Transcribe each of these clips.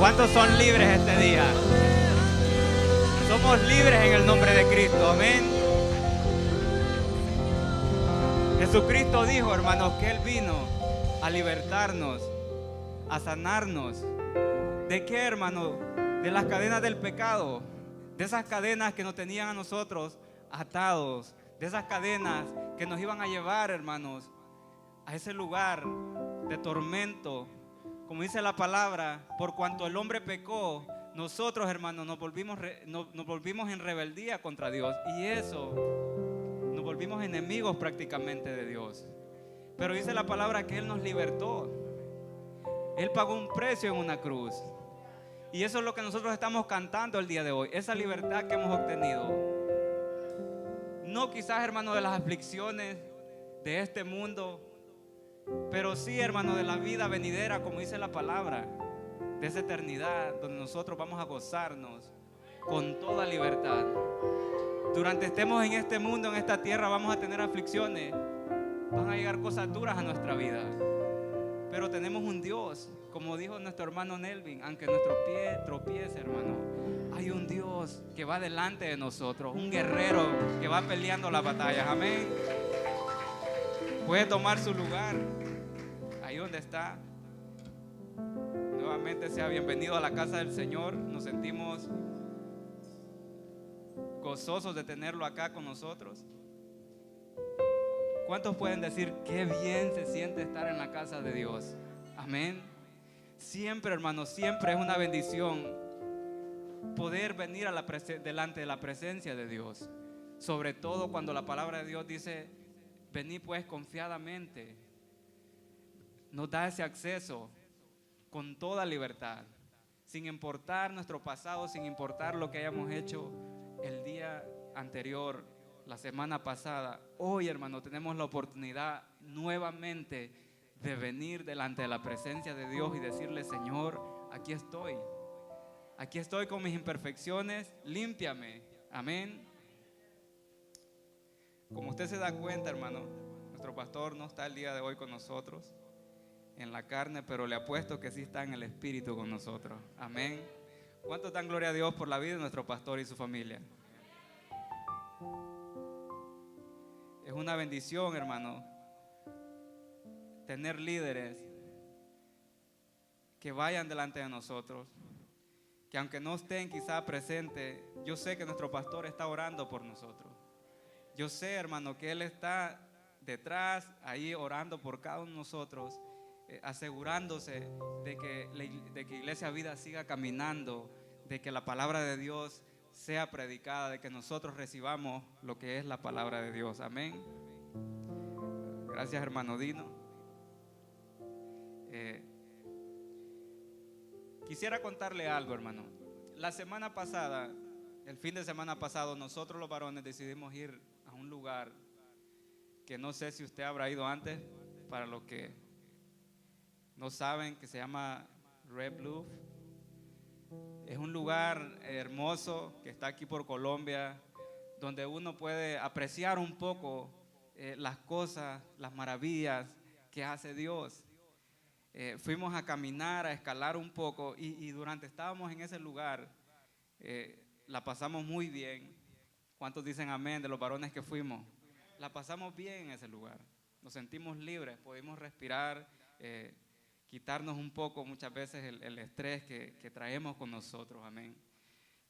¿Cuántos son libres este día? Somos libres en el nombre de Cristo, amén. Jesucristo dijo, hermanos, que Él vino a libertarnos, a sanarnos. ¿De qué, hermano? De las cadenas del pecado, de esas cadenas que nos tenían a nosotros atados, de esas cadenas que nos iban a llevar, hermanos, a ese lugar de tormento. Como dice la palabra, por cuanto el hombre pecó, nosotros, hermanos, nos volvimos en rebeldía contra Dios. Y eso, nos volvimos enemigos prácticamente de Dios. Pero dice la palabra que Él nos libertó. Él pagó un precio en una cruz. Y eso es lo que nosotros estamos cantando el día de hoy. Esa libertad que hemos obtenido. No quizás, hermanos, de las aflicciones de este mundo, pero sí, hermano, de la vida venidera, como dice la palabra, de esa eternidad donde nosotros vamos a gozarnos con toda libertad. Durante estemos en este mundo, en esta tierra, vamos a tener aflicciones, van a llegar cosas duras a nuestra vida, pero tenemos un Dios, como dijo nuestro hermano Nelvin, aunque nuestro pie tropiece, hermano, hay un Dios que va delante de nosotros, un guerrero que va peleando las batallas, amén. Puede tomar su lugar ahí donde está. Nuevamente sea bienvenido a la casa del Señor. Nos sentimos gozosos de tenerlo acá con nosotros. ¿Cuántos pueden decir qué bien se siente estar en la casa de Dios? Amén. Siempre, hermanos, siempre es una bendición poder venir delante de la presencia de Dios. Sobre todo cuando la palabra de Dios dice: venid pues confiadamente. Nos da ese acceso con toda libertad, sin importar nuestro pasado, sin importar lo que hayamos hecho el día anterior, la semana pasada. Hoy, hermano, tenemos la oportunidad nuevamente de venir delante de la presencia de Dios y decirle: Señor, aquí estoy con mis imperfecciones, límpiame, amén. Como usted se da cuenta, hermano, nuestro pastor no está el día de hoy con nosotros en la carne, pero le apuesto que sí está en el espíritu con nosotros, amén. ¿Cuánto dan gloria a Dios por la vida de nuestro pastor y su familia? Es una bendición, hermano, tener líderes que vayan delante de nosotros, que aunque no estén quizá presentes, yo sé que nuestro pastor está orando por nosotros. Yo sé, hermano, que Él está detrás, ahí orando por cada uno de nosotros, asegurándose de que Iglesia Vida siga caminando, de que la palabra de Dios sea predicada, de que nosotros recibamos lo que es la palabra de Dios, amén. Gracias, hermano Dino. Quisiera contarle algo, hermano. La semana pasada, el fin de semana pasado, nosotros los varones decidimos ir a un lugar que no sé si usted habrá ido antes, para los que no saben, que se llama Red Bluff. Es un lugar hermoso que está aquí por Colombia, donde uno puede apreciar un poco las cosas, las maravillas que hace Dios. Fuimos a caminar, a escalar un poco y durante estábamos en ese lugar, la pasamos muy bien. ¿Cuántos dicen amén de los varones que fuimos? La pasamos bien en ese lugar, nos sentimos libres, pudimos respirar, quitarnos un poco muchas veces el estrés que traemos con nosotros, amén.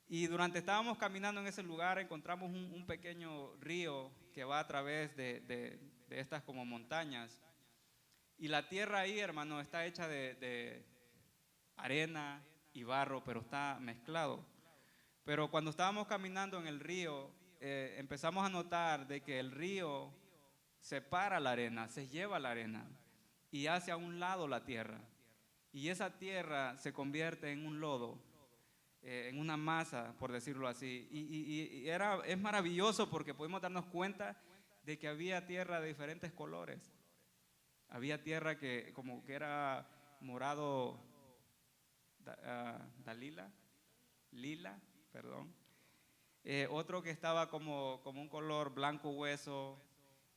Y durante estábamos caminando en ese lugar encontramos un pequeño río que va a través de estas como montañas. Y la tierra ahí, hermano, está hecha de arena y barro, pero está mezclado. Pero cuando estábamos caminando en el río, empezamos a notar de que el río separa la arena, se lleva la arena y hace a un lado la tierra. Y esa tierra se convierte en un lodo, en una masa, por decirlo así. Es maravilloso porque pudimos darnos cuenta de que había tierra de diferentes colores. Había tierra que como que era morado, lila, perdón. Otro que estaba como un color blanco hueso,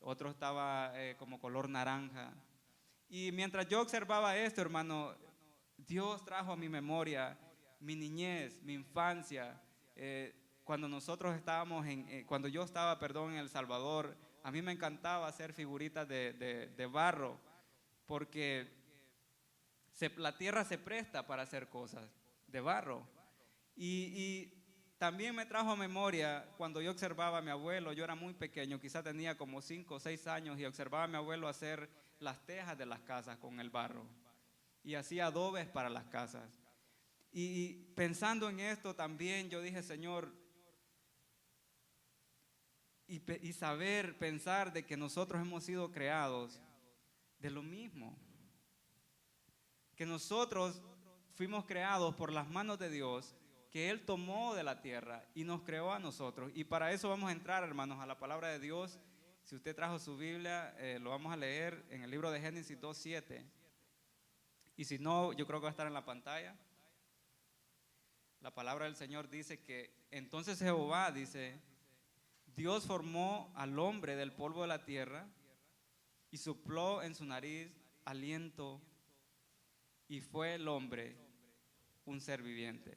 otro estaba como color naranja. Y mientras yo observaba esto, hermano, Dios trajo a mi memoria mi niñez, mi infancia, cuando nosotros estábamos cuando yo estaba, perdón, en El Salvador, a mí me encantaba hacer figuritas de barro, porque la tierra se presta para hacer cosas de barro. Y también me trajo a memoria cuando yo observaba a mi abuelo. Yo era muy pequeño, quizás tenía como 5 o 6 años, y observaba a mi abuelo hacer las tejas de las casas con el barro y hacía adobes para las casas. Y pensando en esto también yo dije, Señor, y saber, pensar de que nosotros hemos sido creados de lo mismo, que nosotros fuimos creados por las manos de Dios, que Él tomó de la tierra y nos creó a nosotros. Y para eso vamos a entrar, hermanos, a la palabra de Dios. Si usted trajo su Biblia, lo vamos a leer en el libro de Génesis 2:7. Y si no, yo creo que va a estar en la pantalla. La palabra del Señor dice que entonces Jehová, dice, Dios formó al hombre del polvo de la tierra y sopló en su nariz aliento, y fue el hombre un ser viviente.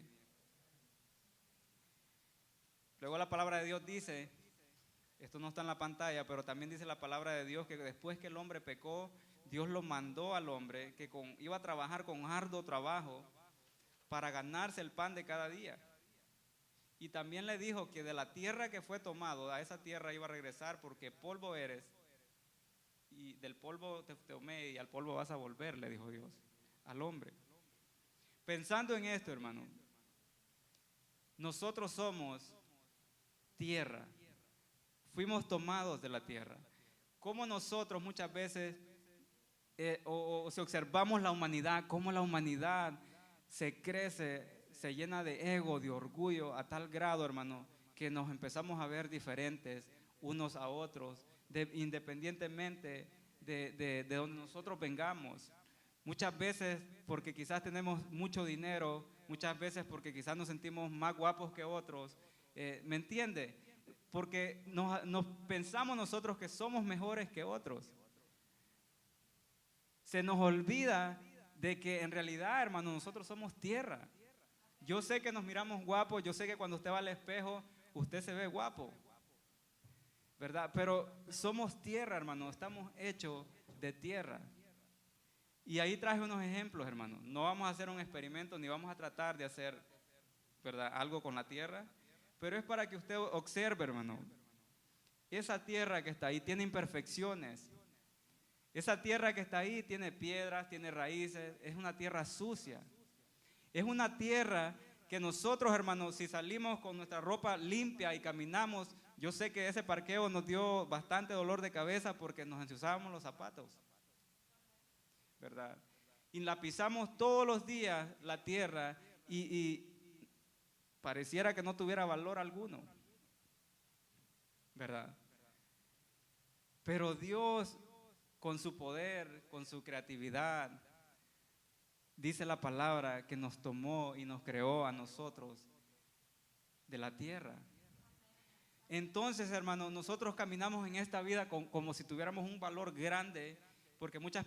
Luego la palabra de Dios dice, esto no está en la pantalla, pero también dice la palabra de Dios que después que el hombre pecó, Dios lo mandó al hombre que iba a trabajar con arduo trabajo para ganarse el pan de cada día. Y también le dijo que de la tierra que fue tomado, a esa tierra iba a regresar, porque polvo eres, y del polvo te tomé y al polvo vas a volver, le dijo Dios al hombre. Pensando en esto, hermano, nosotros somos tierra, fuimos tomados de la tierra. Como nosotros muchas veces, si observamos la humanidad, cómo la humanidad se crece, se llena de ego, de orgullo, a tal grado, hermano, que nos empezamos a ver diferentes unos a otros, independientemente de donde nosotros vengamos. Muchas veces porque quizás tenemos mucho dinero, muchas veces porque quizás nos sentimos más guapos que otros, ¿me entiende? Porque nos pensamos nosotros que somos mejores que otros. Se nos olvida de que en realidad, hermano, nosotros somos tierra. Yo sé que nos miramos guapos, yo sé que cuando usted va al espejo, usted se ve guapo, ¿verdad? Pero somos tierra, hermano, estamos hechos de tierra. Y ahí traje unos ejemplos, hermano. No vamos a hacer un experimento, ni vamos a tratar de hacer, ¿verdad?, algo con la tierra, pero es para que usted observe, hermano. Esa tierra que está ahí tiene imperfecciones. Esa tierra que está ahí tiene piedras, tiene raíces, es una tierra sucia. Es una tierra que nosotros, hermanos, si salimos con nuestra ropa limpia y caminamos, yo sé que ese parqueo nos dio bastante dolor de cabeza porque nos ensuciábamos los zapatos, ¿verdad? Y la pisamos todos los días, la tierra, y pareciera que no tuviera valor alguno, ¿verdad? Pero Dios, con su poder, con su creatividad, dice la palabra que nos tomó y nos creó a nosotros de la tierra. Entonces, hermanos, nosotros caminamos en esta vida como si tuviéramos un valor grande, porque muchas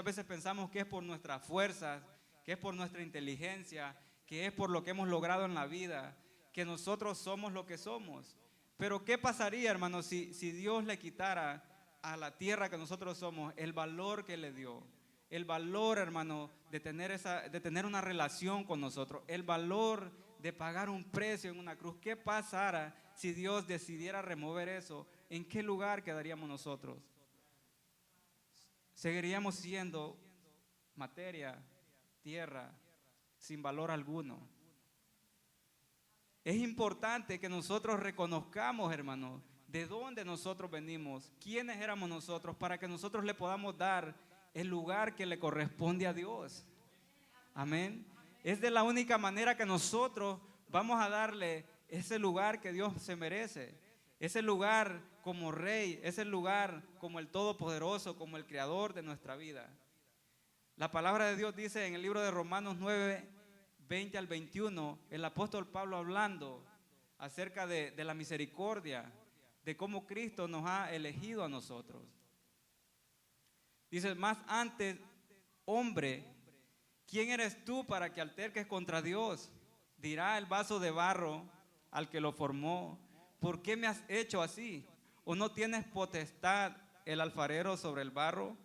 veces pensamos que es por nuestras fuerzas, que es por nuestra inteligencia, que es por lo que hemos logrado en la vida, que nosotros somos lo que somos. Pero ¿qué pasaría, hermanos, si Dios le quitara a la tierra que nosotros somos el valor que le dio? El valor, hermano, de tener una relación con nosotros, el valor de pagar un precio en una cruz. ¿Qué pasara si Dios decidiera remover eso? ¿En qué lugar quedaríamos nosotros? Seguiríamos siendo materia, tierra, sin valor alguno. Es importante que nosotros reconozcamos, hermano, de dónde nosotros venimos, quiénes éramos nosotros, para que nosotros le podamos dar el lugar que le corresponde a Dios. Amén. Es de la única manera que nosotros vamos a darle ese lugar que Dios se merece. Ese lugar como Rey, ese lugar como el Todopoderoso, como el Creador de nuestra vida. La palabra de Dios dice en el libro de Romanos 9, 20 al 21, el apóstol Pablo hablando acerca de la misericordia, de cómo Cristo nos ha elegido a nosotros. Dice, más antes, hombre, ¿quién eres tú para que alterques contra Dios? Dirá el vaso de barro al que lo formó: ¿por qué me has hecho así? ¿O no tienes potestad el alfarero sobre el barro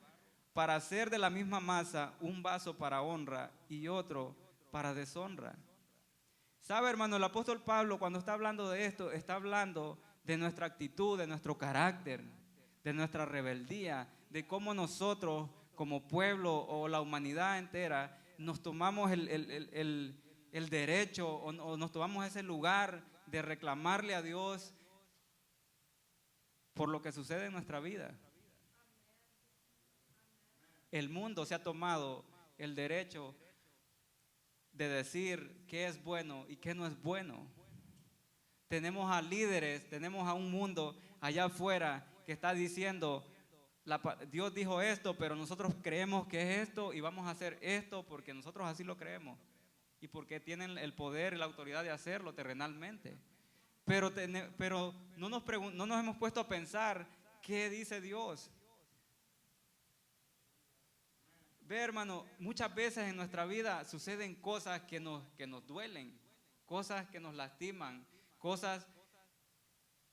para hacer de la misma masa un vaso para honra y otro para deshonra? ¿Sabe, hermano? El apóstol Pablo, cuando está hablando de esto, está hablando de nuestra actitud, de nuestro carácter, de nuestra rebeldía, de cómo nosotros como pueblo o la humanidad entera nos tomamos el derecho o nos tomamos ese lugar de reclamarle a Dios por lo que sucede en nuestra vida. El mundo se ha tomado el derecho de decir qué es bueno y qué no es bueno. Tenemos a líderes, tenemos a un mundo allá afuera que está diciendo: Dios dijo esto, pero nosotros creemos que es esto y vamos a hacer esto porque nosotros así lo creemos y porque tienen el poder y la autoridad de hacerlo terrenalmente. Pero no nos hemos puesto a pensar qué dice Dios. Ve, hermano, muchas veces en nuestra vida suceden cosas que nos duelen, cosas que nos lastiman, cosas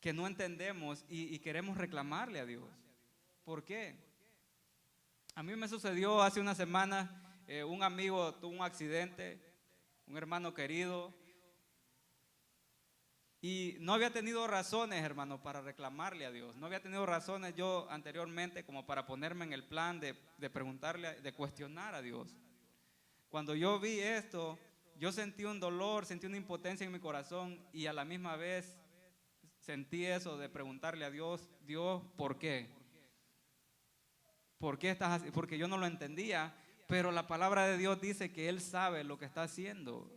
que no entendemos y queremos reclamarle a Dios. ¿Por qué? A mí me sucedió hace una semana, un amigo tuvo un accidente, un hermano querido, y no había tenido razones, hermano, para reclamarle a Dios. No había tenido razones yo anteriormente como para ponerme en el plan de preguntarle, de cuestionar a Dios. Cuando yo vi esto, yo sentí un dolor, sentí una impotencia en mi corazón y a la misma vez sentí eso de preguntarle a Dios: Dios, ¿por qué? ¿Por qué estás así? Porque yo no lo entendía, pero la palabra de Dios dice que Él sabe lo que está haciendo.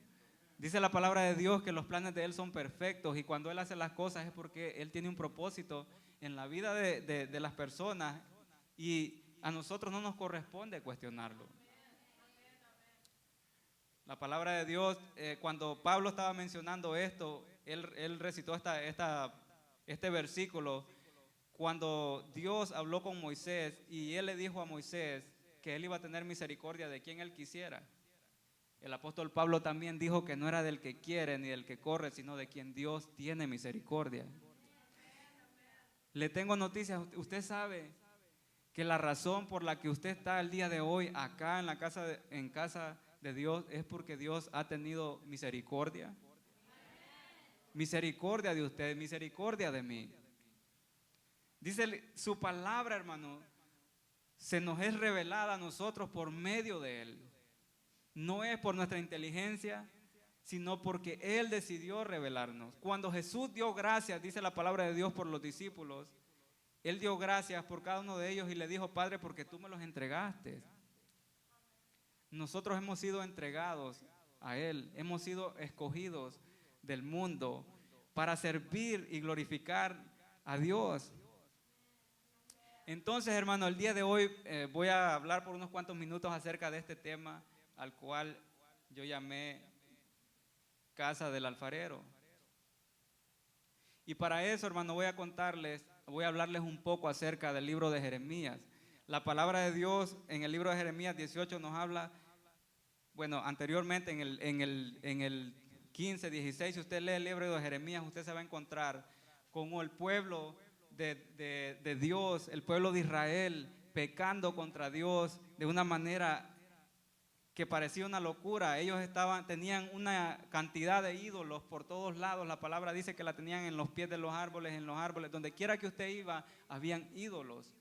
Dice la palabra de Dios que los planes de Él son perfectos y cuando Él hace las cosas es porque Él tiene un propósito en la vida de las personas y a nosotros no nos corresponde cuestionarlo. La palabra de Dios, cuando Pablo estaba mencionando esto, él recitó este versículo cuando Dios habló con Moisés y Él le dijo a Moisés que Él iba a tener misericordia de quien Él quisiera. El apóstol Pablo también dijo que no era del que quiere ni del que corre, sino de quien Dios tiene misericordia. Le tengo noticias, usted sabe que la razón por la que usted está el día de hoy acá en casa de Dios es porque Dios ha tenido misericordia. Misericordia de usted, misericordia de mí. Dice su palabra, hermano, se nos es revelada a nosotros por medio de Él. No es por nuestra inteligencia, sino porque Él decidió revelarnos. Cuando Jesús dio gracias, dice la palabra de Dios, por los discípulos, Él dio gracias por cada uno de ellos y le dijo: Padre, porque tú me los entregaste. Nosotros hemos sido entregados a Él, hemos sido escogidos del mundo para servir y glorificar a Dios. Entonces, hermano, el día de hoy voy a hablar por unos cuantos minutos acerca de este tema al cual yo llamé Casa del Alfarero. Y para eso, hermano, voy a hablarles un poco acerca del libro de Jeremías. La palabra de Dios en el libro de Jeremías 18 nos habla, bueno, anteriormente en el 15, 16, si usted lee el libro de Jeremías, usted se va a encontrar con el pueblo de Dios, el pueblo de Israel, pecando contra Dios de una manera que parecía una locura. Ellos tenían una cantidad de ídolos por todos lados. La palabra dice que la tenían en los pies de los árboles, donde quiera que usted iba, habían ídolos.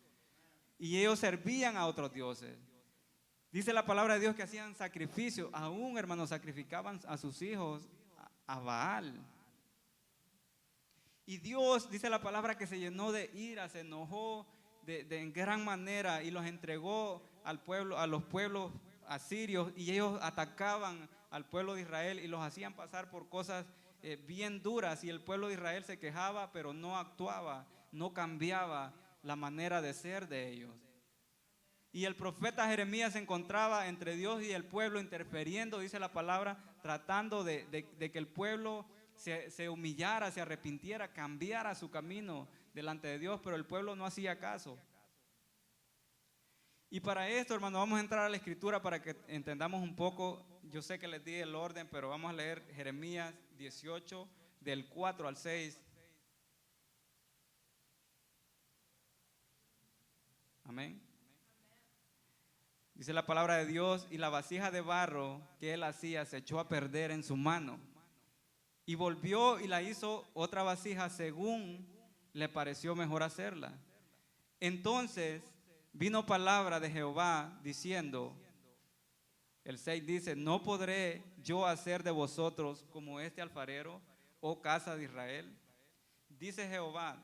Y ellos servían a otros dioses. Dice la palabra de Dios que hacían sacrificios, aún, hermanos, sacrificaban a sus hijos a Baal. Y Dios, dice la palabra, que se llenó de ira, se enojó en gran manera y los entregó al pueblo, a los pueblos asirios, y ellos atacaban al pueblo de Israel y los hacían pasar por cosas bien duras, y el pueblo de Israel se quejaba, pero no actuaba, no cambiaba la manera de ser de ellos. Y el profeta Jeremías se encontraba entre Dios y el pueblo, interfiriendo, dice la palabra, tratando de que el pueblo se humillara, se arrepintiera, cambiara su camino delante de Dios, pero el pueblo no hacía caso. Y para esto, hermano, vamos a entrar a la escritura para que entendamos un poco. yo sé que les di el orden, pero vamos a leer Jeremías 18, del 4 al 6. Amén. Dice la palabra de Dios: y la vasija de barro que él hacía se echó a perder en su mano. Y volvió y la hizo otra vasija según le pareció mejor hacerla. Entonces vino palabra de Jehová diciendo, el 6 dice: no podré yo hacer de vosotros como este alfarero, oh casa de Israel. Dice Jehová: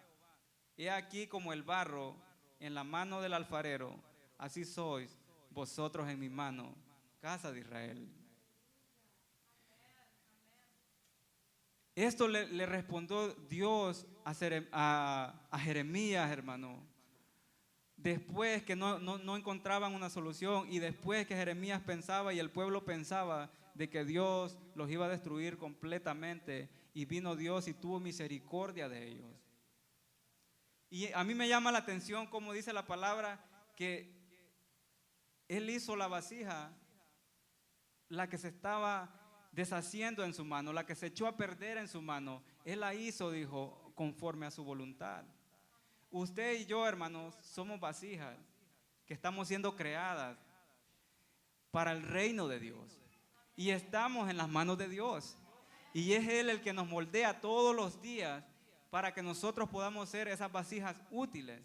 he aquí como el barro en la mano del alfarero, así sois vosotros en mi mano, casa de Israel. Esto le respondió Dios a Jeremías, hermano. Después que no encontraban una solución y después que Jeremías pensaba y el pueblo pensaba de que Dios los iba a destruir completamente, y vino Dios y tuvo misericordia de ellos. Y a mí me llama la atención como dice la palabra que Él hizo la vasija, la que se estaba deshaciendo en su mano, la que se echó a perder en su mano. Él la hizo, dijo, conforme a su voluntad. Usted y yo, hermanos, somos vasijas que estamos siendo creadas para el reino de Dios. Y estamos en las manos de Dios. Y es Él el que nos moldea todos los días para que nosotros podamos ser esas vasijas útiles.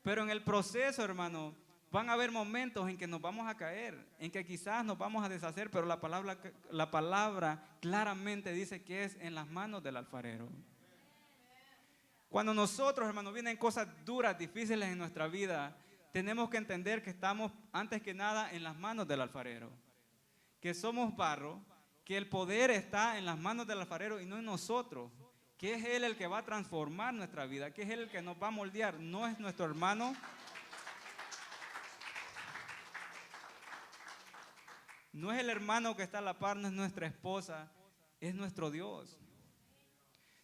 Pero en el proceso, hermano, van a haber momentos en que nos vamos a caer, en que quizás nos vamos a deshacer, pero la palabra claramente dice que es en las manos del alfarero. Cuando nosotros, hermanos, vienen cosas duras, difíciles en nuestra vida, tenemos que entender que estamos, antes que nada, en las manos del alfarero. Que somos barro, que el poder está en las manos del alfarero y no en nosotros. Que es Él el que va a transformar nuestra vida, que es Él el que nos va a moldear, no es nuestro hermano. No es el hermano que está a la par, no es nuestra esposa, es nuestro Dios.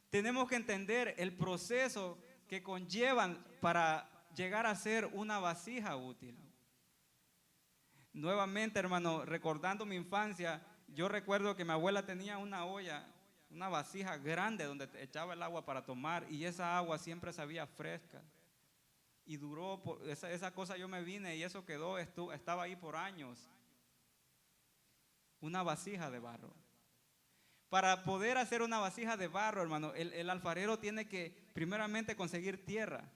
Tenemos que entender el proceso que conllevan para llegar a ser una vasija útil. Nuevamente, hermano, recordando mi infancia, yo recuerdo que mi abuela tenía una olla, una vasija grande donde echaba el agua para tomar, y esa agua siempre sabía fresca. Y duró, esa cosa yo me vine y eso quedó, estaba ahí por años. Una vasija de barro. Para poder hacer una vasija de barro, hermano, el alfarero tiene que primeramente conseguir tierra.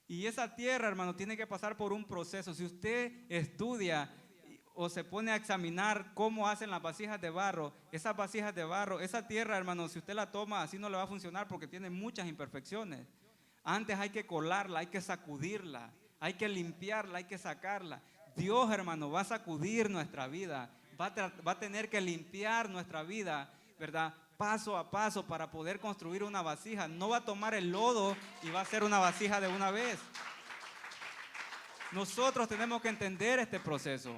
Y esa tierra, hermano, tiene que pasar por un proceso. Si usted estudia o se pone a examinar cómo hacen las vasijas de barro, esas vasijas de barro, esa tierra, hermano, si usted la toma, así no le va a funcionar porque tiene muchas imperfecciones. Antes hay que colarla, hay que sacudirla, hay que limpiarla, hay que sacarla. Dios, hermano, va a sacudir nuestra vida. Va a tener que limpiar nuestra vida, ¿verdad? Paso a paso para poder construir una vasija. No va a tomar el lodo y va a ser una vasija de una vez. Nosotros tenemos que entender este proceso.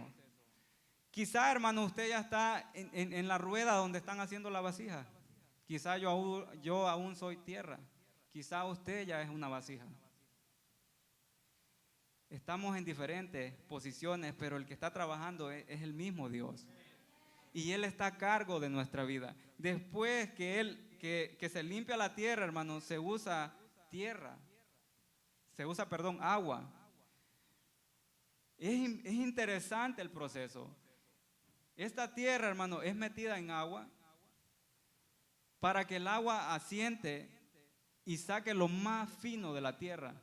Quizá, hermano, usted ya está en la rueda donde están haciendo la vasija. Quizá yo aún soy tierra. Quizá usted ya es una vasija. Estamos en diferentes posiciones, pero el que está trabajando es el mismo Dios. Y Él está a cargo de nuestra vida. Después que se limpia la tierra, hermano, se usa agua. Es interesante el proceso. Esta tierra, hermano, es metida en agua para que el agua asiente y saque lo más fino de la tierra.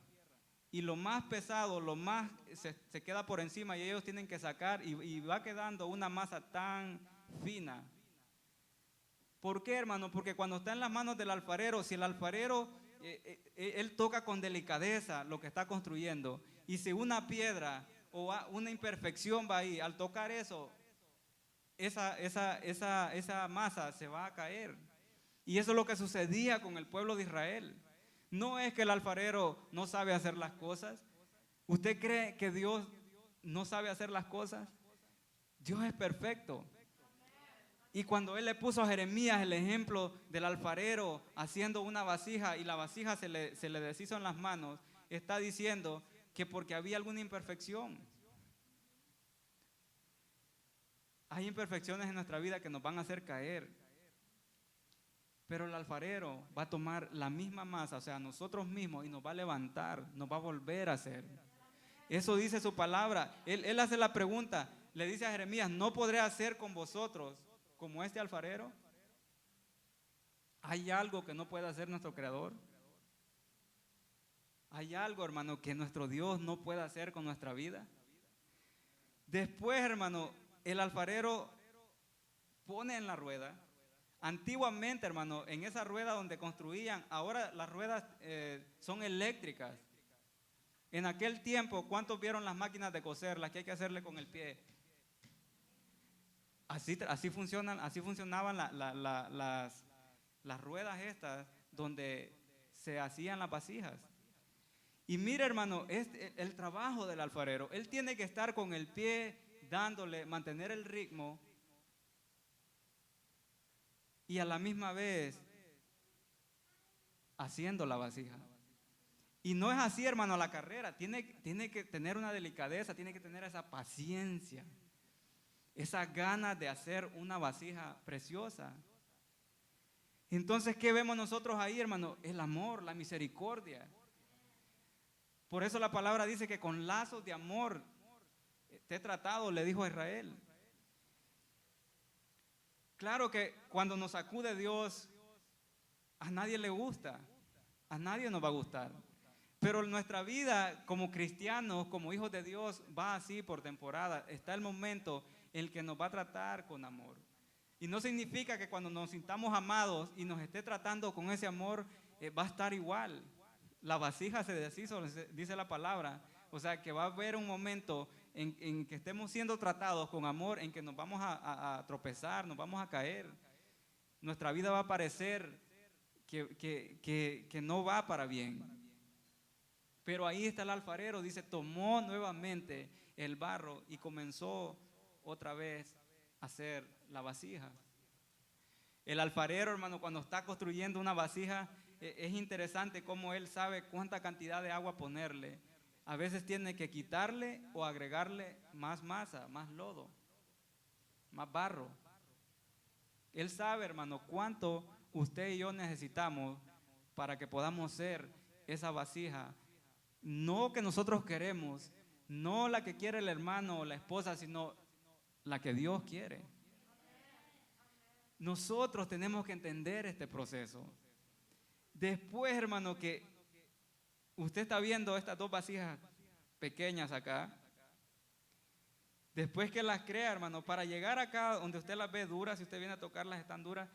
Y lo más pesado, lo más se queda por encima y ellos tienen que sacar y va quedando una masa tan fina. ¿Por qué, hermano? Porque cuando está en las manos del alfarero, si el alfarero, él toca con delicadeza lo que está construyendo, y si una piedra o una imperfección va ahí, al tocar eso, esa masa se va a caer. Y eso es lo que sucedía con el pueblo de Israel. No es que el alfarero no sabe hacer las cosas. ¿Usted cree que Dios no sabe hacer las cosas? Dios es perfecto. Y cuando Él le puso a Jeremías el ejemplo del alfarero haciendo una vasija y la vasija se le deshizo en las manos, está diciendo que porque había alguna imperfección. Hay imperfecciones en nuestra vida que nos van a hacer caer. Pero el alfarero va a tomar la misma masa, o sea, nosotros mismos, y nos va a levantar, nos va a volver a hacer. Eso dice su palabra. Él hace la pregunta, le dice a Jeremías, ¿no podré hacer con vosotros como este alfarero? ¿Hay algo que no puede hacer nuestro Creador? ¿Hay algo, hermano, que nuestro Dios no puede hacer con nuestra vida? Después, hermano, el alfarero pone en la rueda. Antiguamente, hermano, en esa rueda donde construían, ahora las ruedas son eléctricas. En aquel tiempo, ¿cuántos vieron las máquinas de coser, las que hay que hacerle con el pie? Así funcionaban las ruedas estas donde se hacían las vasijas. Y mira, hermano, el trabajo del alfarero. Él tiene que estar con el pie dándole, mantener el ritmo y a la misma vez haciendo la vasija. Y no es así, hermano, a la carrera. Tiene que tener una delicadeza, tiene que tener esa paciencia, esa ganas de hacer una vasija preciosa. Entonces, ¿qué vemos nosotros ahí, hermano? El amor, la misericordia. Por eso la palabra dice que con lazos de amor te he tratado, le dijo a Israel. Claro que cuando nos acude Dios, a nadie le gusta, a nadie nos va a gustar. Pero nuestra vida como cristianos, como hijos de Dios, va así por temporada. Está el momento en el que nos va a tratar con amor. Y no significa que cuando nos sintamos amados y nos esté tratando con ese amor, va a estar igual. La vasija se deshizo, dice la palabra. O sea que va a haber un momento en que estemos siendo tratados con amor, en que nos vamos a tropezar, nos vamos a caer. Nuestra vida va a parecer que no va para bien. Pero ahí está el alfarero, dice, tomó nuevamente el barro y comenzó otra vez a hacer la vasija. El alfarero, hermano, cuando está construyendo una vasija, es interesante cómo él sabe cuánta cantidad de agua ponerle. A veces tiene que quitarle o agregarle más masa, más lodo, más barro. Él sabe, hermano, cuánto usted y yo necesitamos para que podamos ser esa vasija. No que nosotros queremos, no la que quiere el hermano o la esposa, sino la que Dios quiere. Nosotros tenemos que entender este proceso. Después, hermano, que usted está viendo estas dos vasijas pequeñas acá. Después que las crea, hermano, para llegar acá donde usted las ve duras, si usted viene a tocarlas, están duras,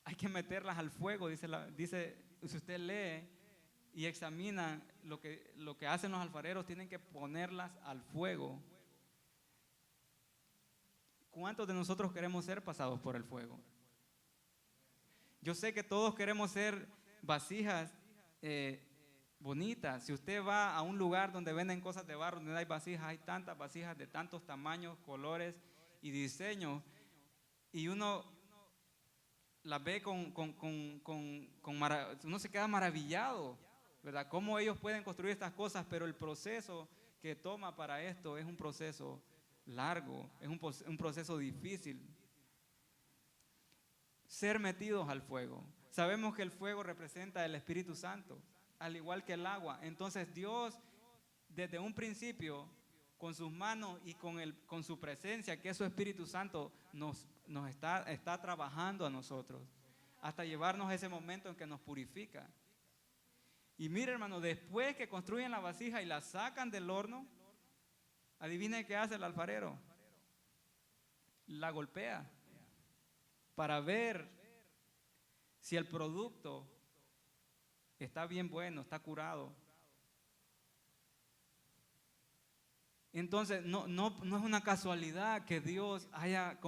hay que meterlas al fuego, dice si usted lee y examina lo que hacen los alfareros, tienen que ponerlas al fuego. ¿Cuántos de nosotros queremos ser pasados por el fuego? Yo sé que todos queremos ser vasijas bonitas. Si usted va a un lugar donde venden cosas de barro, donde hay vasijas, hay tantas vasijas de tantos tamaños, colores y diseños, y uno las ve uno se queda maravillado, ¿verdad? Cómo ellos pueden construir estas cosas, pero el proceso que toma para esto es un proceso largo, es un proceso difícil. Ser metidos al fuego. Sabemos que el fuego representa el Espíritu Santo, al igual que el agua. Entonces Dios, desde un principio, con sus manos y con su presencia, que es su Espíritu Santo, nos está trabajando a nosotros, hasta llevarnos a ese momento en que nos purifica. Y mire, hermano, después que construyen la vasija y la sacan del horno, adivine qué hace el alfarero. La golpea para ver si el producto está bien bueno, está curado. Entonces, no es una casualidad que Dios se haya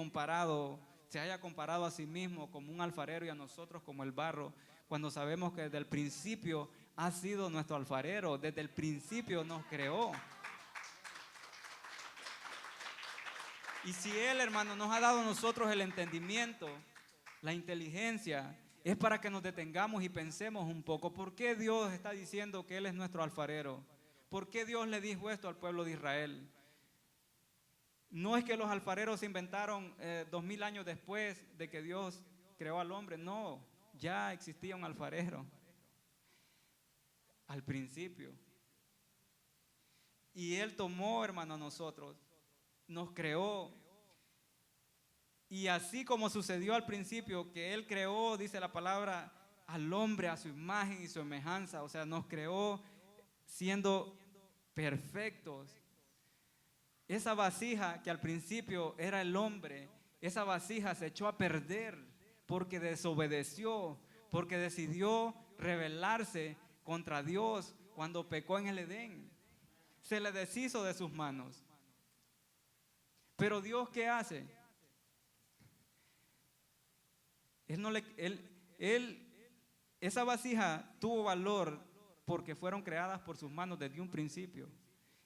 comparado a sí mismo como un alfarero y a nosotros como el barro, cuando sabemos que desde el principio ha sido nuestro alfarero, desde el principio nos creó. Y si Él, hermano, nos ha dado a nosotros el entendimiento, la inteligencia, es para que nos detengamos y pensemos un poco, ¿por qué Dios está diciendo que Él es nuestro alfarero? ¿Por qué Dios le dijo esto al pueblo de Israel? No es que los alfareros se inventaron 2000 años después de que Dios creó al hombre, no, ya existía un alfarero al principio. Y Él tomó, hermano, a nosotros, nos creó. Y así como sucedió al principio, que Él creó, dice la palabra, al hombre a su imagen y su semejanza, o sea, nos creó siendo perfectos. Esa vasija que al principio era el hombre, esa vasija se echó a perder porque desobedeció, porque decidió rebelarse contra Dios cuando pecó en el Edén. Se le deshizo de sus manos. Pero Dios, ¿qué hace? Esa vasija tuvo valor porque fueron creadas por sus manos desde un principio.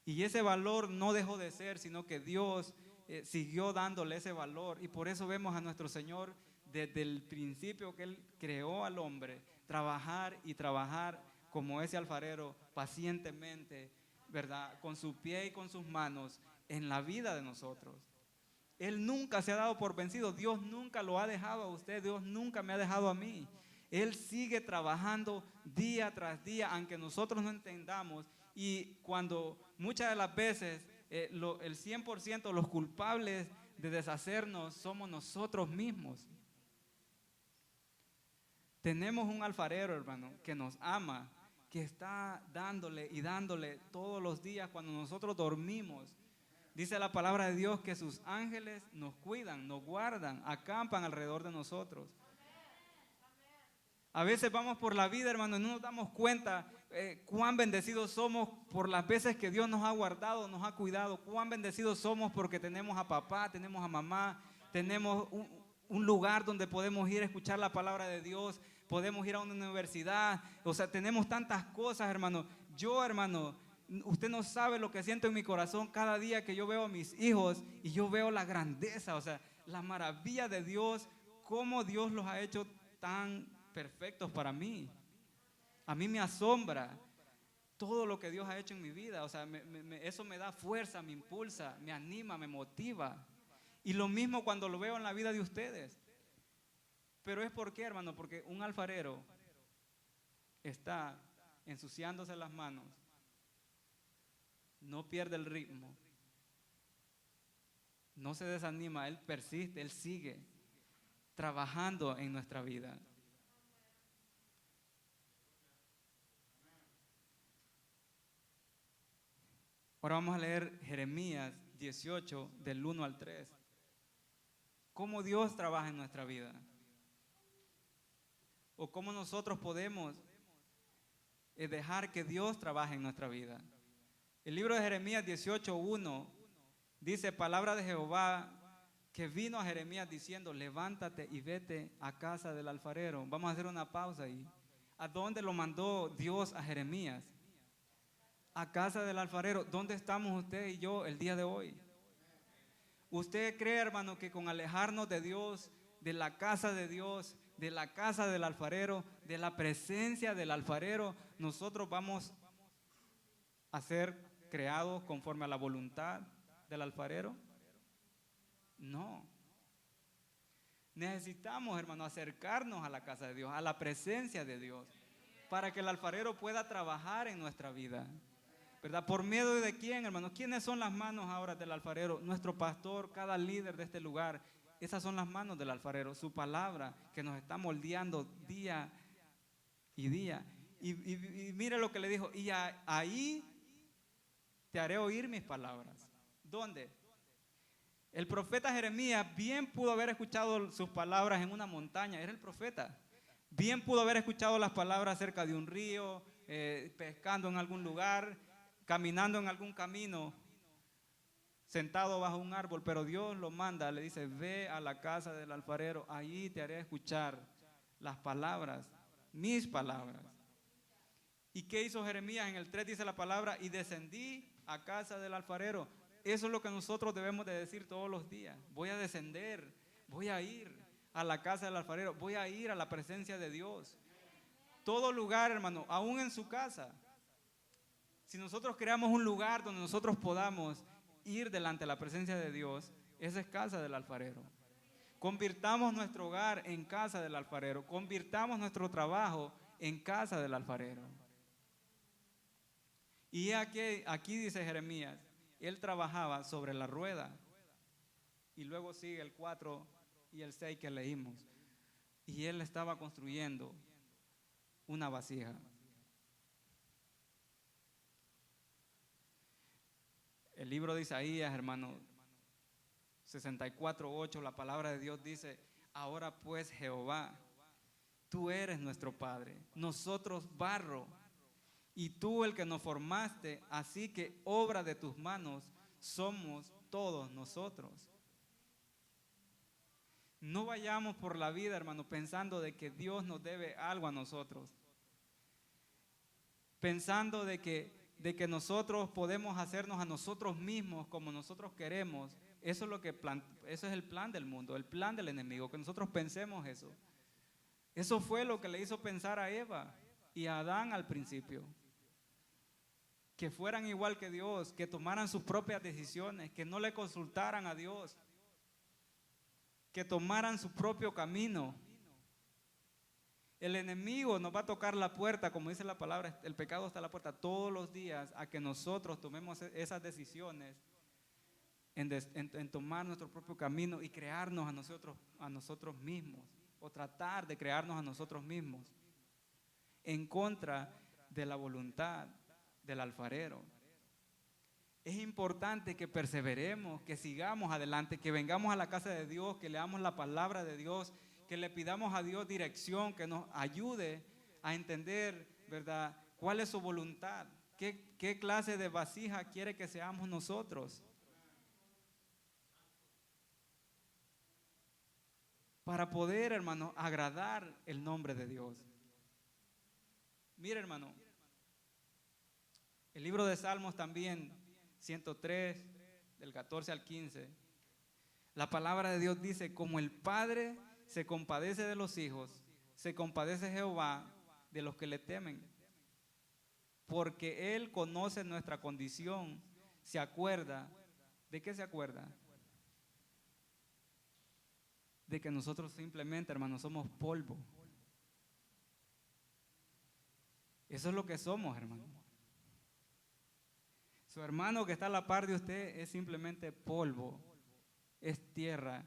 Y ese valor no dejó de ser, sino que Dios siguió dándole ese valor. Y por eso vemos a nuestro Señor desde el principio que Él creó al hombre, trabajar y trabajar como ese alfarero pacientemente, ¿verdad? Con su pie y con sus manos en la vida de nosotros. Él nunca se ha dado por vencido. Dios nunca lo ha dejado a usted. Dios nunca me ha dejado a mí. Él sigue trabajando día tras día, aunque nosotros no entendamos. Y cuando muchas de las veces el 100% los culpables de deshacernos somos nosotros mismos. Tenemos un alfarero, hermano, que nos ama, que está dándole y dándole todos los días cuando nosotros dormimos. Dice la palabra de Dios que sus ángeles nos cuidan, nos guardan, acampan alrededor de nosotros. A veces vamos por la vida, hermano, y no nos damos cuenta cuán bendecidos somos por las veces que Dios nos ha guardado, nos ha cuidado. Cuán bendecidos somos porque tenemos a papá, tenemos a mamá, tenemos un lugar donde podemos ir a escuchar la palabra de Dios, podemos ir a una universidad. O sea, tenemos tantas cosas, hermano. Yo, hermano, usted no sabe lo que siento en mi corazón cada día que yo veo a mis hijos y yo veo la grandeza, o sea, la maravilla de Dios, cómo Dios los ha hecho tan perfectos para mí. A mí me asombra todo lo que Dios ha hecho en mi vida. O sea, eso me da fuerza, me impulsa, me anima, me motiva. Y lo mismo cuando lo veo en la vida de ustedes. Pero es porque, hermano, porque un alfarero está ensuciándose las manos, no pierde el ritmo, no se desanima, él persiste, él sigue trabajando en nuestra vida. Ahora vamos a leer Jeremías 18, del 1 al 3. Cómo Dios trabaja en nuestra vida. O cómo nosotros podemos dejar que Dios trabaje en nuestra vida. El libro de Jeremías 18, 1 dice: palabra de Jehová que vino a Jeremías diciendo: levántate y vete a casa del alfarero. Vamos a hacer una pausa ahí. ¿A dónde lo mandó Dios a Jeremías? A casa del alfarero. ¿Dónde estamos usted y yo el día de hoy? ¿Usted cree, hermano, que con alejarnos de Dios, de la casa de Dios, de la casa del alfarero, de la presencia del alfarero, nosotros vamos a ser creados conforme a la voluntad del alfarero? No. Necesitamos, hermano, acercarnos a la casa de Dios, a la presencia de Dios, para que el alfarero pueda trabajar en nuestra vida, ¿verdad? ¿Por medio de quién, hermano? ¿Quiénes son las manos ahora del alfarero? Nuestro pastor, cada líder de este lugar. Esas son las manos del alfarero, su palabra que nos está moldeando día y día. Y mire lo que le dijo: y ahí te haré oír mis palabras. ¿Dónde? El profeta Jeremías bien pudo haber escuchado sus palabras en una montaña, era el profeta. Bien pudo haber escuchado las palabras cerca de un río, pescando en algún lugar, caminando en algún camino, sentado bajo un árbol, pero Dios lo manda, le dice: ve a la casa del alfarero, ahí te haré escuchar las palabras, mis palabras. ¿Y qué hizo Jeremías? En el 3 dice la palabra: y descendí a casa del alfarero. Eso es lo que nosotros debemos de decir todos los días: voy a descender, voy a ir a la casa del alfarero, voy a ir a la presencia de Dios. Todo lugar, hermano, aún en su casa. Si nosotros creamos un lugar donde nosotros podamos ir delante de la presencia de Dios, esa es casa del alfarero. Convirtamos nuestro hogar en casa del alfarero. Convirtamos nuestro trabajo en casa del alfarero. Y aquí dice Jeremías, él trabajaba sobre la rueda. Y luego sigue el 4 y el 6 que leímos. Y él estaba construyendo una vasija. El libro de Isaías, hermano, 64:8, la palabra de Dios dice: ahora pues, Jehová, tú eres nuestro Padre, nosotros barro, y tú el que nos formaste, así que obra de tus manos somos todos nosotros. No vayamos por la vida, hermano, pensando de que Dios nos debe algo a nosotros, pensando de que nosotros podemos hacernos a nosotros mismos como nosotros queremos. Eso es el plan del mundo, el plan del enemigo, que nosotros pensemos eso. Eso fue lo que le hizo pensar a Eva y a Adán al principio. Que fueran igual que Dios, que tomaran sus propias decisiones, que no le consultaran a Dios, que tomaran su propio camino. El enemigo nos va a tocar la puerta, como dice la palabra, el pecado está a la puerta todos los días, a que nosotros tomemos esas decisiones en tomar nuestro propio camino y crearnos a nosotros mismos, o tratar de crearnos a nosotros mismos, en contra de la voluntad del alfarero. Es importante que perseveremos, que sigamos adelante, que vengamos a la casa de Dios, que leamos la palabra de Dios, que le pidamos a Dios dirección, que nos ayude a entender, ¿verdad?, cuál es su voluntad, qué clase de vasija quiere que seamos nosotros. Para poder, hermano, agradar el nombre de Dios. Mire, hermano, el libro de Salmos también, 103, del 14 al 15, la palabra de Dios dice: como el Padre se compadece de los hijos, se compadece Jehová de los que le temen, porque Él conoce nuestra condición, se acuerda. ¿De qué se acuerda? De que nosotros simplemente, hermanos, somos polvo. Eso es lo que somos, hermano. Su hermano que está a la par de usted es simplemente polvo, es tierra.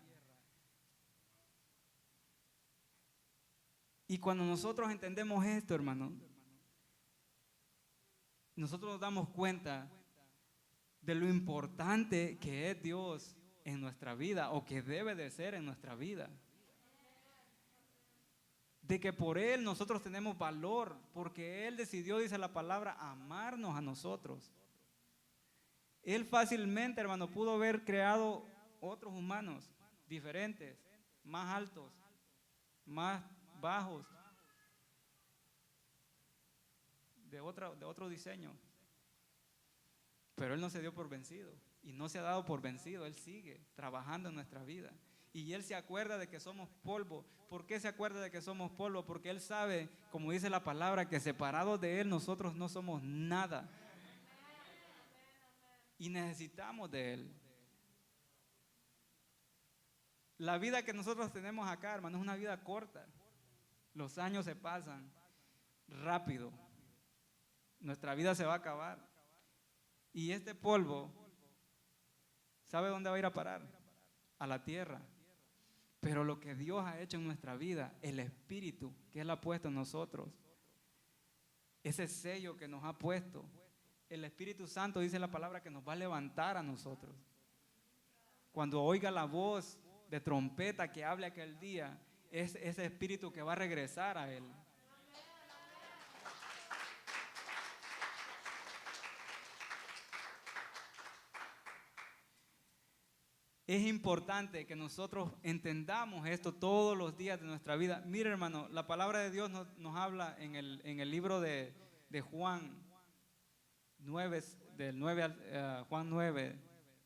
Y cuando nosotros entendemos esto, hermano, nosotros nos damos cuenta de lo importante que es Dios en nuestra vida, o que debe de ser en nuestra vida. De que por Él nosotros tenemos valor, porque Él decidió, dice la palabra, amarnos a nosotros. Él fácilmente, hermano, pudo haber creado otros humanos diferentes, más altos, más bajos, de otro diseño. Pero Él no se dio por vencido y no se ha dado por vencido. Él sigue trabajando en nuestra vida. Y Él se acuerda de que somos polvo. ¿Por qué se acuerda de que somos polvo? Porque Él sabe, como dice la palabra, que separados de Él nosotros no somos nada. Y necesitamos de Él. La vida que nosotros tenemos acá, hermano, es una vida corta. Los años se pasan rápido. Nuestra vida se va a acabar. Y este polvo, ¿sabe dónde va a ir a parar? A la tierra. Pero lo que Dios ha hecho en nuestra vida, el Espíritu que Él ha puesto en nosotros, ese sello que nos ha puesto, el Espíritu Santo, dice la palabra, que nos va a levantar a nosotros. Cuando oiga la voz de trompeta que hable aquel día, es ese Espíritu que va a regresar a Él. Es importante que nosotros entendamos esto todos los días de nuestra vida. Mire, hermano, la palabra de Dios nos habla en el libro de Juan 9, Juan 9,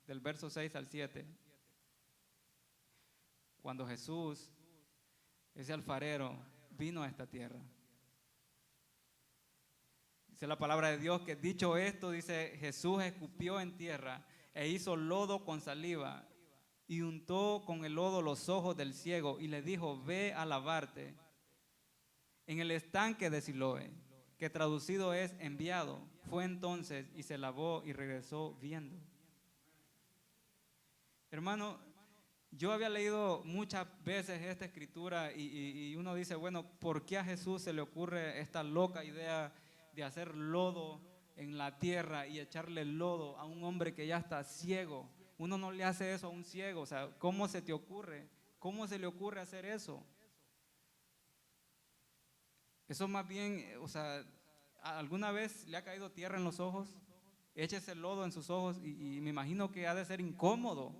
del verso 6 al 7. Cuando Jesús, ese alfarero, vino a esta tierra. Dice la palabra de Dios que, dicho esto, dice, Jesús escupió en tierra e hizo lodo con saliva y untó con el lodo los ojos del ciego y le dijo, ve a lavarte en el estanque de Siloé, que traducido es enviado. Fue entonces y se lavó y regresó viendo. Hermano, yo había leído muchas veces esta escritura y uno dice, bueno, ¿por qué a Jesús se le ocurre esta loca idea de hacer lodo en la tierra y echarle lodo a un hombre que ya está ciego? Uno no le hace eso a un ciego, o sea, ¿cómo se te ocurre? ¿Cómo se le ocurre hacer eso? Eso más bien, o sea, ¿alguna vez le ha caído tierra en los ojos? Échese lodo en sus ojos y me imagino que ha de ser incómodo.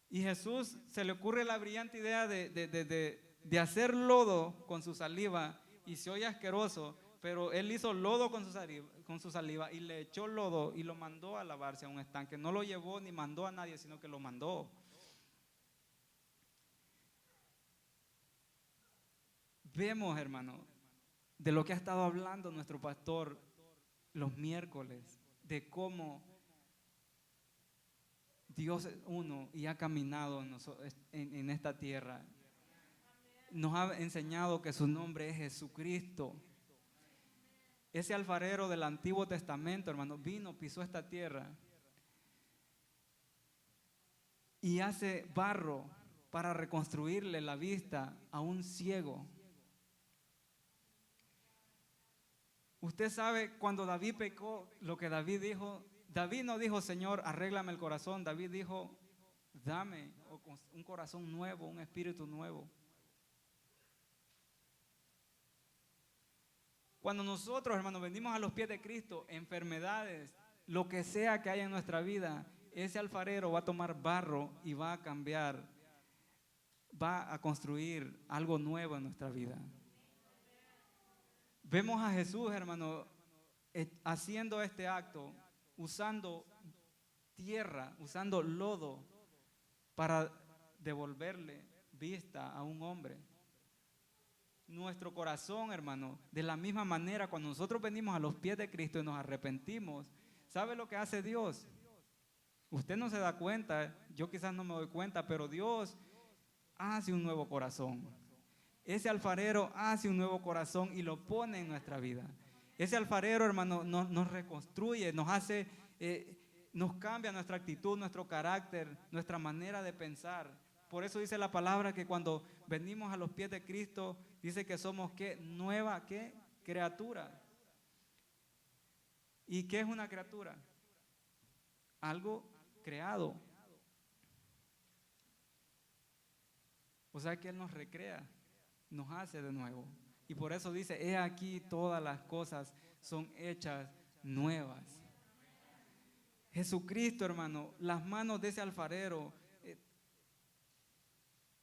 Y Jesús se le ocurre la brillante idea de hacer lodo con su saliva y se oye asqueroso, pero él hizo lodo con su saliva y le echó lodo y lo mandó a lavarse a un estanque. No lo llevó ni mandó a nadie, sino que lo mandó. Vemos, hermano, de lo que ha estado hablando nuestro pastor los miércoles, de cómo Dios es uno y ha caminado en esta tierra. Nos ha enseñado que su nombre es Jesucristo. Ese alfarero del Antiguo Testamento, hermano, vino, pisó esta tierra y hace barro para reconstruirle la vista a un ciego. Usted sabe cuando David pecó, lo que David dijo. David no dijo, Señor, arréglame el corazón. David dijo, dame un corazón nuevo, un espíritu nuevo. Cuando nosotros, hermanos, venimos a los pies de Cristo, enfermedades, lo que sea que haya en nuestra vida, ese alfarero va a tomar barro y va a cambiar, va a construir algo nuevo en nuestra vida. Vemos a Jesús, hermano, haciendo este acto, usando tierra, usando lodo para devolverle vista a un hombre. Nuestro corazón, hermano, de la misma manera, cuando nosotros venimos a los pies de Cristo y nos arrepentimos, ¿sabe lo que hace Dios? Usted no se da cuenta, yo quizás no me doy cuenta, pero Dios hace un nuevo corazón. Ese alfarero hace un nuevo corazón y lo pone en nuestra vida. Ese alfarero, hermano, nos reconstruye, nos hace, nos cambia nuestra actitud, nuestro carácter, nuestra manera de pensar. Por eso dice la palabra que cuando venimos a los pies de Cristo, dice que somos ¿qué? Nueva ¿qué? Criatura. ¿Y qué es una criatura? Algo creado. O sea que Él nos recrea, nos hace de nuevo. Y por eso dice, he aquí todas las cosas son hechas nuevas. Jesucristo, hermano, las manos de ese alfarero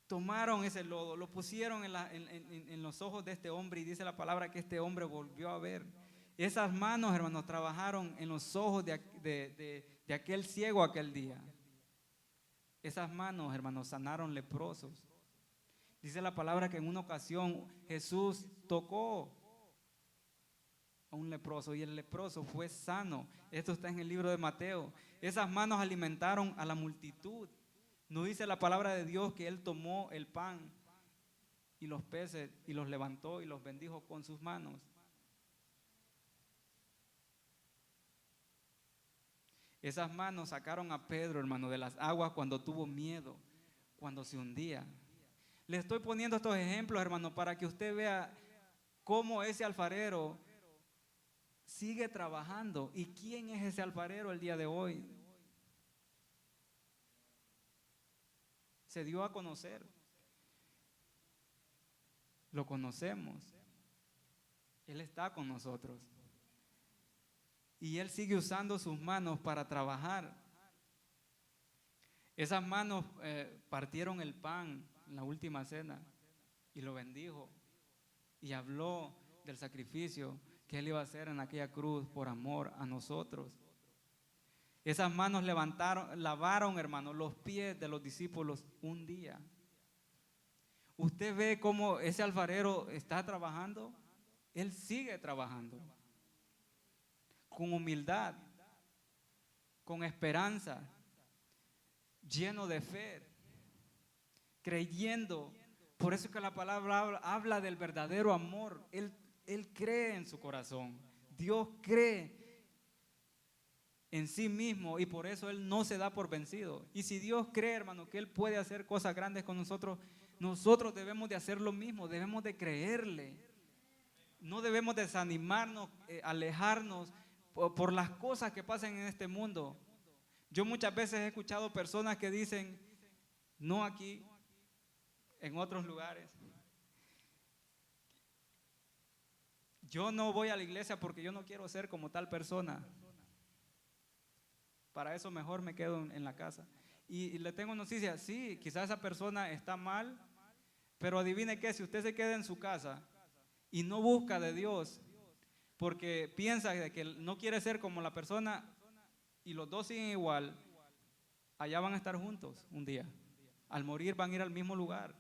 tomaron ese lodo, lo pusieron en los ojos de este hombre y dice la palabra que este hombre volvió a ver. Esas manos, hermanos, trabajaron en los ojos de aquel ciego aquel día. Esas manos, hermanos, sanaron leprosos. Dice la palabra que en una ocasión Jesús tocó a un leproso y el leproso fue sano. Esto está en el libro de Mateo. Esas manos alimentaron a la multitud. No dice la palabra de Dios que Él tomó el pan y los peces y los levantó y los bendijo con sus manos. Esas manos sacaron a Pedro, hermano, de las aguas cuando tuvo miedo, cuando se hundía. Le estoy poniendo estos ejemplos, hermano, para que usted vea cómo ese alfarero sigue trabajando. ¿Y quién es ese alfarero el día de hoy? Se dio a conocer. Lo conocemos. Él está con nosotros. Y Él sigue usando sus manos para trabajar. Esas manos partieron el pan en la última cena y lo bendijo y habló del sacrificio que Él iba a hacer en aquella cruz por amor a nosotros. Esas manos lavaron, hermano, los pies de los discípulos un día. Usted ve cómo ese alfarero está trabajando. Él sigue trabajando con humildad. con esperanza, lleno de fe, creyendo. Por eso es que la palabra habla del verdadero amor. Él cree en su corazón. Dios cree en sí mismo y por eso Él no se da por vencido. Y si Dios cree, hermano, que Él puede hacer cosas grandes con nosotros, nosotros debemos de hacer lo mismo, debemos de creerle. No debemos desanimarnos, alejarnos por las cosas que pasan en este mundo. Yo muchas veces he escuchado personas que dicen, no aquí, en otros lugares, yo no voy a la iglesia porque yo no quiero ser como tal persona. Para eso mejor me quedo en la casa. Y le tengo noticias, sí, quizás esa persona está mal, pero adivine qué, si usted se queda en su casa y no busca de Dios, porque piensa que no quiere ser como la persona y los dos siguen igual, allá van a estar juntos un día. Al morir van a ir al mismo lugar.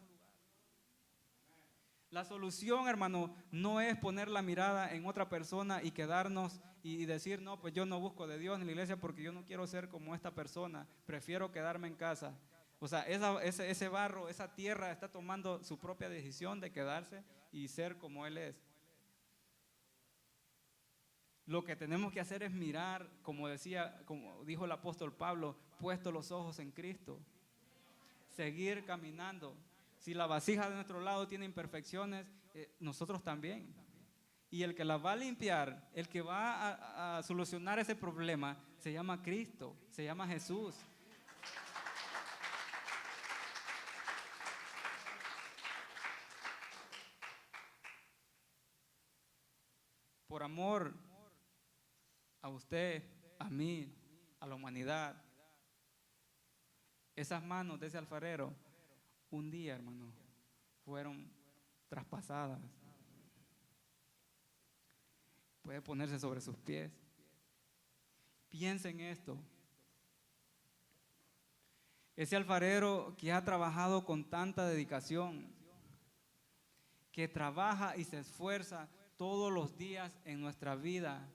La solución, hermano, no es poner la mirada en otra persona y quedarnos y decir, no, pues yo no busco de Dios en la iglesia porque yo no quiero ser como esta persona, prefiero quedarme en casa. O sea, ese barro, esa tierra está tomando su propia decisión de quedarse y ser como Él es. Lo que tenemos que hacer es mirar, como dijo el apóstol Pablo, puesto los ojos en Cristo. Seguir caminando. Si la vasija de nuestro lado tiene imperfecciones, nosotros también. Y el que la va a limpiar, el que va a solucionar ese problema, se llama Cristo, se llama Jesús. Por amor a usted, a mí, a la humanidad, esas manos de ese alfarero, un día, hermano, fueron traspasadas. Puede ponerse sobre sus pies. Piensa en esto. Ese alfarero que ha trabajado con tanta dedicación, que trabaja y se esfuerza todos los días en nuestra vida,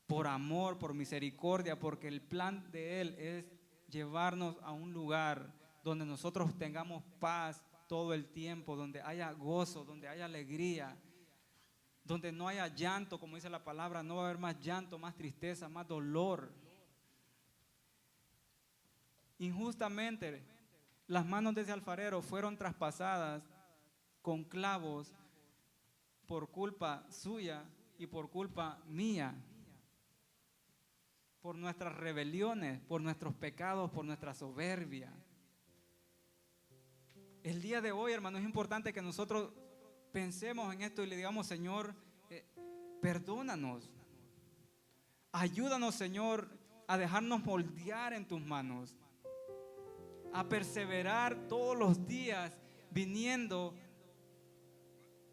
por amor, por misericordia, porque el plan de Él es llevarnos a un lugar donde nosotros tengamos paz todo el tiempo, donde haya gozo, donde haya alegría, donde no haya llanto, como dice la palabra, no va a haber más llanto, más tristeza, más dolor. Injustamente, las manos de ese alfarero fueron traspasadas con clavos por culpa suya y por culpa mía, por nuestras rebeliones, por nuestros pecados, por nuestra soberbia. El día de hoy, hermano, es importante que nosotros pensemos en esto y le digamos, Señor, perdónanos. Ayúdanos, Señor, a dejarnos moldear en tus manos, a perseverar todos los días viniendo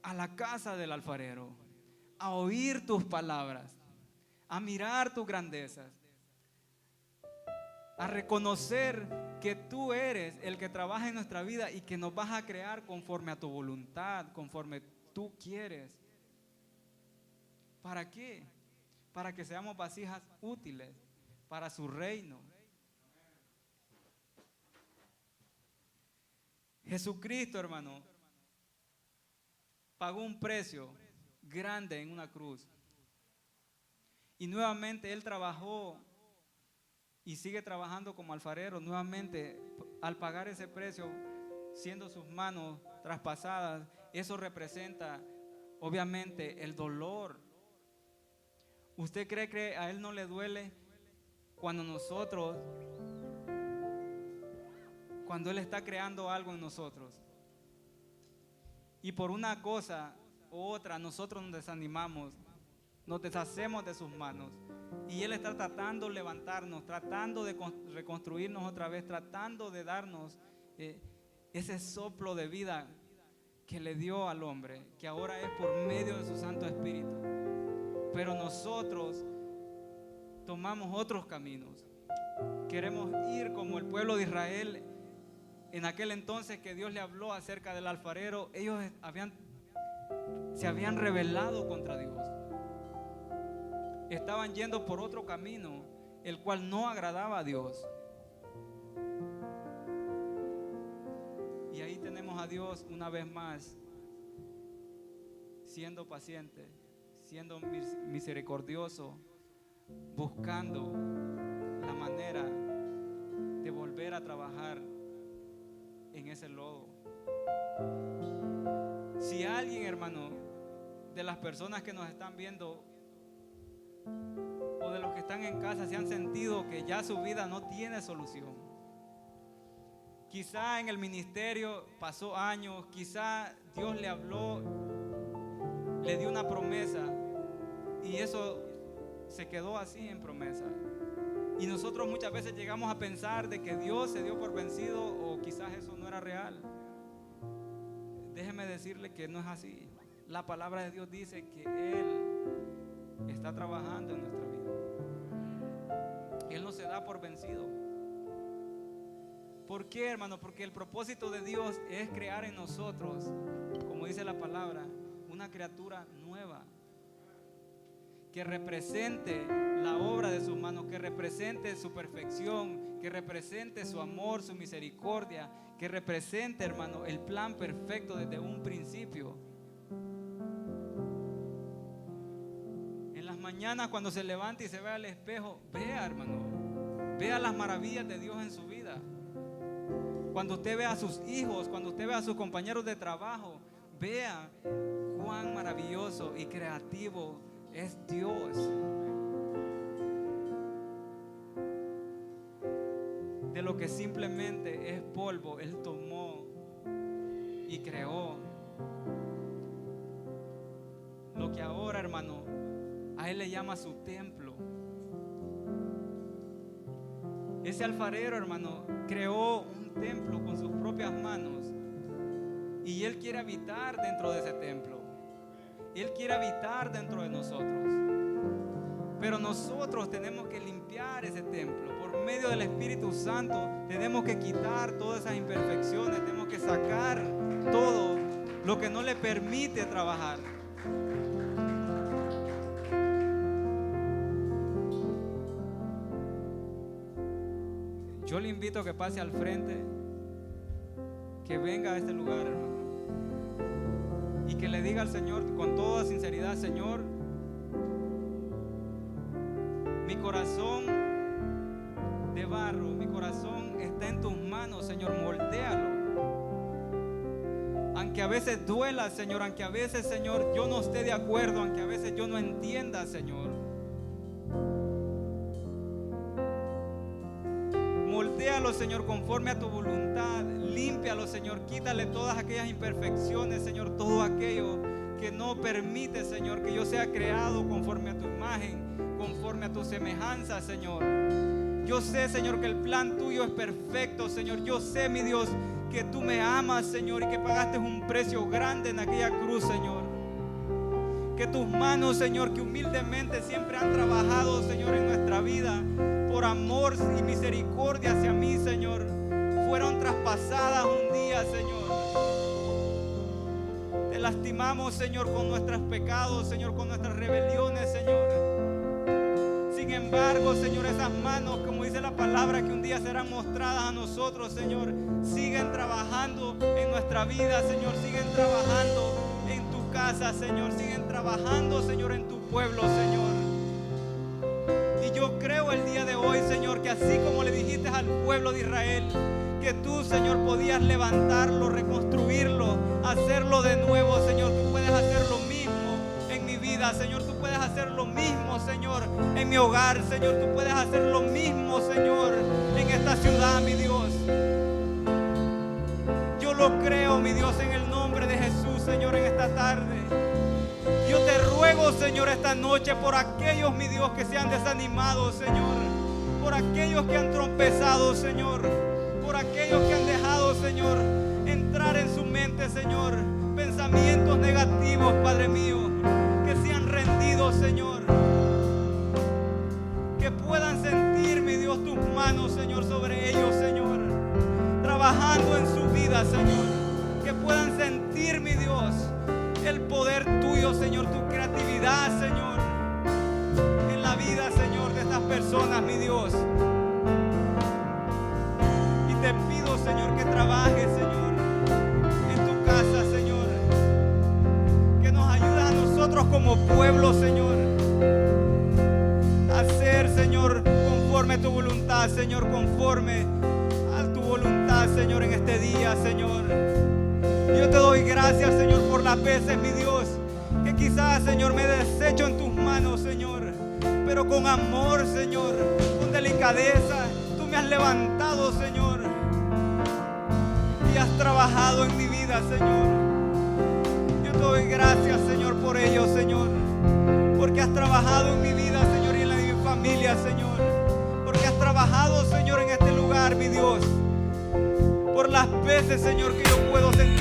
a la casa del alfarero, a oír tus palabras, a mirar tus grandezas, a reconocer que tú eres el que trabaja en nuestra vida y que nos vas a crear conforme a tu voluntad, conforme tú quieres. ¿Para qué? Para que seamos vasijas útiles para su reino. Jesucristo, hermano, pagó un precio grande en una cruz. Y nuevamente Él trabajó y sigue trabajando como alfarero. Nuevamente, al pagar ese precio, siendo sus manos traspasadas, eso representa obviamente el dolor. ¿Usted cree que a Él no le duele cuando Él está creando algo en nosotros? Y por una cosa u otra nosotros nos desanimamos, nos deshacemos de sus manos. Y Él está tratando de levantarnos, tratando de reconstruirnos otra vez, tratando de darnos ese soplo de vida que le dio al hombre, que ahora es por medio de su Santo Espíritu. Pero nosotros tomamos otros caminos. Queremos ir como el pueblo de Israel en aquel entonces que Dios le habló acerca del alfarero. Ellos se habían rebelado contra Dios. Estaban yendo por otro camino el cual no agradaba a Dios. Y ahí tenemos a Dios una vez más, siendo paciente, siendo misericordioso, buscando la manera de volver a trabajar en ese lodo. Si alguien, hermano, de las personas que nos están viendo o de los que están en casa se han sentido que ya su vida no tiene solución, quizá en el ministerio pasó años, quizá Dios le habló, le dio una promesa y eso se quedó así en promesa. Y nosotros muchas veces llegamos a pensar de que Dios se dio por vencido o quizás eso no era real. Déjeme decirle que no es así. La palabra de Dios dice que Él está trabajando en nuestra vida. Él no se da por vencido. ¿Por qué, hermano? Porque el propósito de Dios es crear en nosotros, como dice la palabra, una criatura nueva que represente la obra de sus manos, que represente su perfección, que represente su amor, su misericordia, que represente, hermano, el plan perfecto desde un principio. En las mañanas cuando se levanta y se ve al espejo, vea, hermano, vea las maravillas de Dios en su vida. Cuando usted ve a sus hijos, cuando usted ve a sus compañeros de trabajo, vea cuán maravilloso y creativo es Dios. De lo que simplemente es polvo, Él tomó y creó lo que ahora, hermano, a Él le llama su templo. Ese alfarero, hermano, creó un templo con sus propias manos y Él quiere habitar dentro de ese templo. Él quiere habitar dentro de nosotros. Pero nosotros tenemos que limpiar ese templo. Por medio del Espíritu Santo tenemos que quitar todas esas imperfecciones. Tenemos que sacar todo lo que no le permite trabajar. Yo le invito a que pase al frente, que venga a este lugar, hermano, y que le diga al Señor con toda sinceridad: Señor, mi corazón de barro, mi corazón está en tus manos, Señor, moldéalo. Aunque a veces duela, Señor, aunque a veces, Señor, yo no esté de acuerdo, aunque a veces yo no entienda, Señor, moldéalo, Señor, conforme a tu voluntad. Límpialo, Señor, quítale todas aquellas imperfecciones, Señor, todo aquello que no permite, Señor, que yo sea creado conforme a tu imagen, conforme a tu semejanza, Señor. Yo sé, Señor, que el plan tuyo es perfecto, Señor. Yo sé, mi Dios, que tú me amas, Señor, y que pagaste un precio grande en aquella cruz, Señor. Que tus manos, Señor, que humildemente siempre han trabajado, Señor, en nuestra vida, por amor y misericordia hacia mí, Señor, fueron traspasadas un día, Señor. Te lastimamos, Señor, con nuestros pecados, Señor, con nuestras rebeliones, Señor. Sin embargo, Señor, esas manos, como dice la palabra, que un día serán mostradas a nosotros, Señor, siguen trabajando en nuestra vida, Señor, siguen trabajando en tu casa, Señor, siguen trabajando, Señor, en tu pueblo, Señor. Y yo creo el día de hoy, Señor, que así como le dijiste al pueblo de Israel, que tú, Señor, podías levantarlo, reconstruirlo, hacerlo de nuevo, Señor, tú puedes hacer lo mismo en mi vida, Señor, tú puedes hacer lo mismo, Señor, en mi hogar, Señor, tú puedes hacer lo mismo, Señor, en esta ciudad, mi Dios. Yo lo creo, mi Dios, en el nombre de Jesús, Señor, en esta tarde. Yo te ruego, Señor, esta noche por aquellos, mi Dios, que se han desanimado, Señor, por aquellos que han tropezado, Señor, por aquellos que han dejado, Señor, entrar en su mente, Señor, pensamientos negativos, Padre mío, que se han rendido, Señor, que puedan sentir, mi Dios, tus manos, Señor, sobre ellos, Señor, trabajando en su vida, Señor, que puedan sentir, mi Dios, el poder tuyo, Señor, tu creatividad, Señor, en la vida, Señor, de estas personas. personas, mi Dios. Y te pido, Señor, que trabajes, Señor, en tu casa, Señor. Que nos ayudes a nosotros como pueblo, Señor, a hacer, Señor, conforme a tu voluntad, Señor, conforme a tu voluntad, Señor, en este día, Señor. Yo te doy gracias, Señor, por las veces, mi Dios, que quizás, Señor, me desecho en tus manos, Señor, pero con amor, Señor, con delicadeza, tú me has levantado, Señor, y has trabajado en mi vida, Señor. Yo te doy gracias, Señor, por ello, Señor, porque has trabajado en mi vida, Señor, y en la de mi familia, Señor, porque has trabajado, Señor, en este lugar, mi Dios, por las veces, Señor, que yo puedo sentir